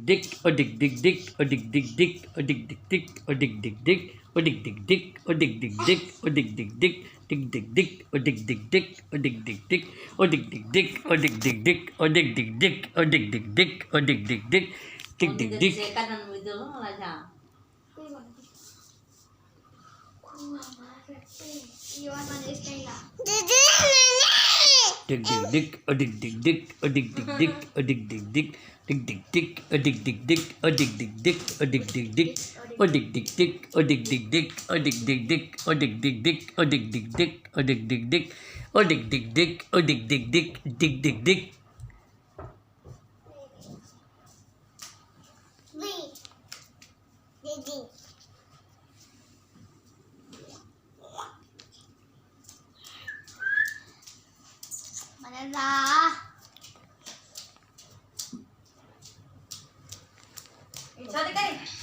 dick, a dick dick dick, a dick dick dick, a dick dick dick, a dick dick dick, a dick dick dick, a dick dick dick, a dick dick dick, dick dick dick, a dick dick dick, a dick dick dick, a dick dick dick, a dick dick dick, a dick dick dick, a dick dick dick, a dick dick dick, dick dick dick. Dick dick dick, a dick dick dick, a dick dick dick, a dick dick dick, dick dick dick, a dick dick dick, a dick dick dick, a dick dick dick, a dick dick dick, a dick dick dick, a dick dick dick, a dick dick dick, a dick dick dick, a dick dick dick, a dick dick dick, a dick dick dick, dick dick dick. Manza. Sorry, guys.